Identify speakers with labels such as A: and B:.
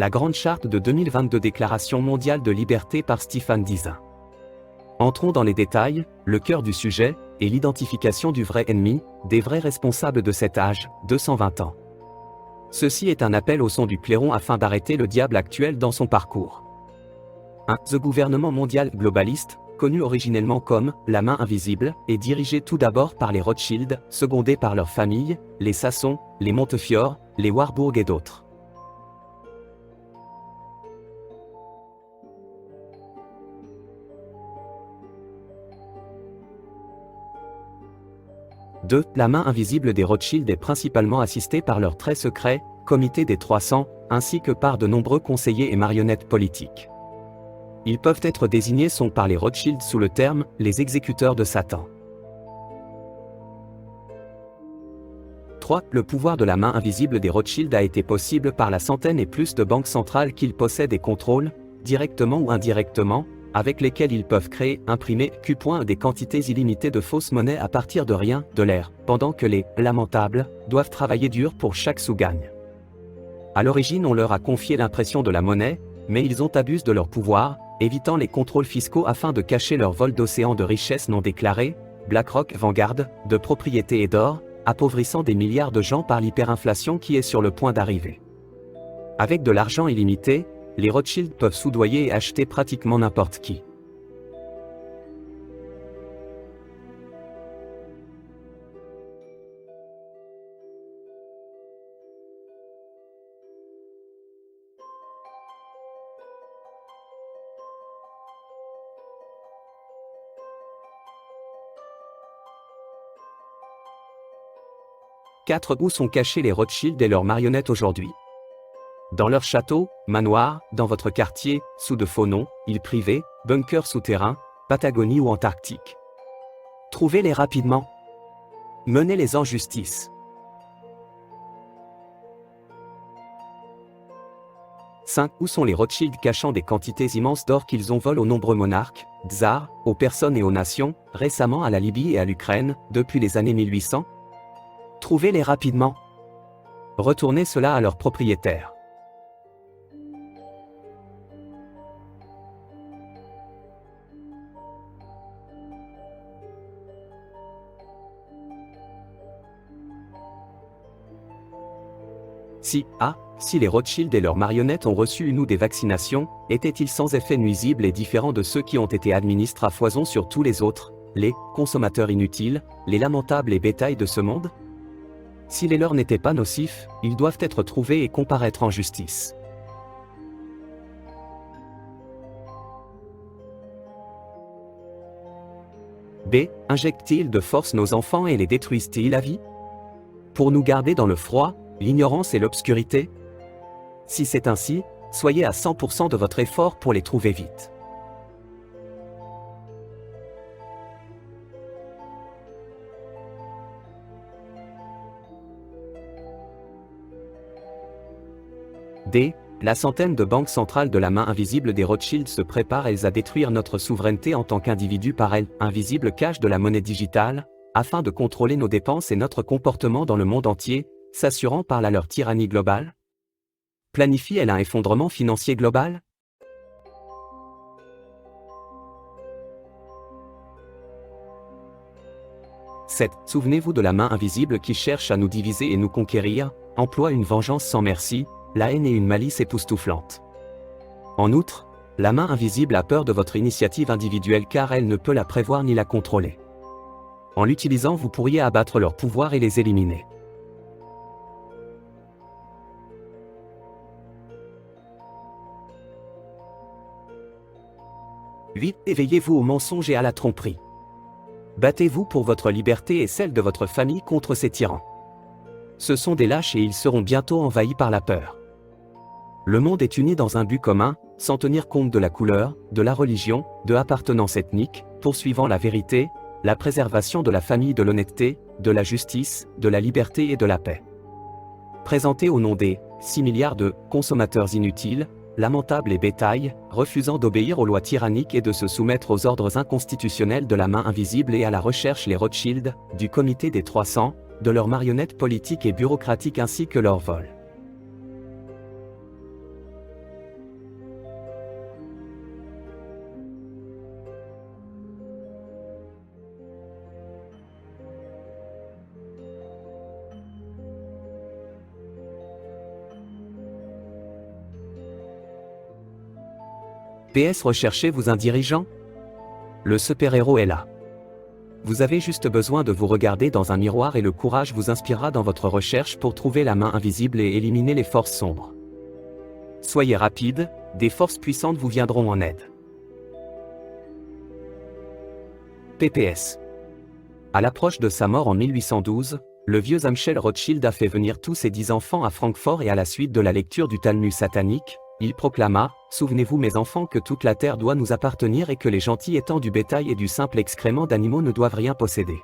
A: La Grande Charte de 2022 Déclaration mondiale de liberté par Stéphane Dizin. Entrons dans les détails, le cœur du sujet, et l'identification du vrai ennemi, des vrais responsables de cet âge, 220 ans. Ceci est un appel au son du clairon afin d'arrêter le diable actuel dans son parcours. 1. The gouvernement mondial globaliste, connu originellement comme « la main invisible », est dirigé tout d'abord par les Rothschild, secondés par leurs familles, les Sasson, les Montefiore, les Warburg et d'autres. Deux, la main invisible des Rothschild est principalement assistée par leur très secret « Comité des 300 », ainsi que par de nombreux conseillers et marionnettes politiques. Ils peuvent être désignés par les Rothschild sous le terme « les exécuteurs de Satan ». 3. Le pouvoir de la main invisible des Rothschild a été possible par la centaine et plus de banques centrales qu'ils possèdent et contrôlent, directement ou indirectement, avec lesquelles ils peuvent créer, imprimer, des quantités illimitées de fausses monnaies à partir de rien, de l'air, pendant que les « lamentables » doivent travailler dur pour chaque sous-gagne. À l'origine on leur a confié l'impression de la monnaie, mais ils ont abusé de leur pouvoir, évitant les contrôles fiscaux afin de cacher leur vol d'océans de richesses non déclarées, BlackRock, Vanguard, de propriété et d'or, appauvrissant des milliards de gens par l'hyperinflation qui est sur le point d'arriver. Avec de l'argent illimité, les Rothschild peuvent soudoyer et acheter pratiquement n'importe qui. Où sont cachés les Rothschild et leurs marionnettes aujourd'hui? Dans leur château, manoir, dans votre quartier, sous de faux noms, îles privées, bunkers souterrains, Patagonie ou Antarctique. Trouvez-les rapidement. Menez-les en justice. 5. Où sont les Rothschild cachant des quantités immenses d'or qu'ils ont volé aux nombreux monarques, tsars, aux personnes et aux nations, récemment à la Libye et à l'Ukraine, depuis les années 1800? Trouvez-les rapidement. Retournez cela à leurs propriétaires. Si les Rothschild et leurs marionnettes ont reçu une ou des vaccinations, étaient-ils sans effet nuisible et différents de ceux qui ont été administrés à foison sur tous les autres, les consommateurs inutiles, les lamentables et bétail de ce monde? Si les leurs n'étaient pas nocifs, ils doivent être trouvés et comparaître en justice. B. Injectent-ils de force nos enfants et les détruisent-ils à vie? Pour nous garder dans le froid, l'ignorance et l'obscurité? Si c'est ainsi, soyez à 100% de votre effort pour les trouver vite. D. La centaine de banques centrales de la main invisible des Rothschild se préparent elles à détruire notre souveraineté en tant qu'individus par elles, invisible cache de la monnaie digitale, afin de contrôler nos dépenses et notre comportement dans le monde entier, s'assurant par là leur tyrannie globale? Planifie-elle un effondrement financier global? Souvenez-vous de la main invisible qui cherche à nous diviser et nous conquérir, emploie une vengeance sans merci, la haine et une malice époustouflante. En outre, la main invisible a peur de votre initiative individuelle car elle ne peut la prévoir ni la contrôler. En l'utilisant, vous pourriez abattre leur pouvoir et les éliminer. Éveillez-vous au mensonge et à la tromperie. Battez-vous pour votre liberté et celle de votre famille contre ces tyrans. Ce sont des lâches et ils seront bientôt envahis par la peur. Le monde est uni dans un but commun, sans tenir compte de la couleur, de la religion, de l'appartenance ethnique, poursuivant la vérité, la préservation de la famille, de l'honnêteté, de la justice, de la liberté et de la paix. Présenté au nom des 6 milliards de consommateurs inutiles, lamentables et bétail, refusant d'obéir aux lois tyranniques et de se soumettre aux ordres inconstitutionnels de la main invisible et à la recherche les Rothschild, du comité des 300, de leurs marionnettes politiques et bureaucratiques ainsi que leurs vols. PS recherchez-vous un dirigeant? Le super-héros est là. Vous avez juste besoin de vous regarder dans un miroir et le courage vous inspirera dans votre recherche pour trouver la main invisible et éliminer les forces sombres. Soyez rapide, des forces puissantes vous viendront en aide. PPS. À l'approche de sa mort en 1812, le vieux Amschel Rothschild a fait venir tous ses 10 enfants à Francfort et à la suite de la lecture du Talmud satanique, il proclama « Souvenez-vous mes enfants que toute la terre doit nous appartenir et que les gentils étant du bétail et du simple excrément d'animaux ne doivent rien posséder.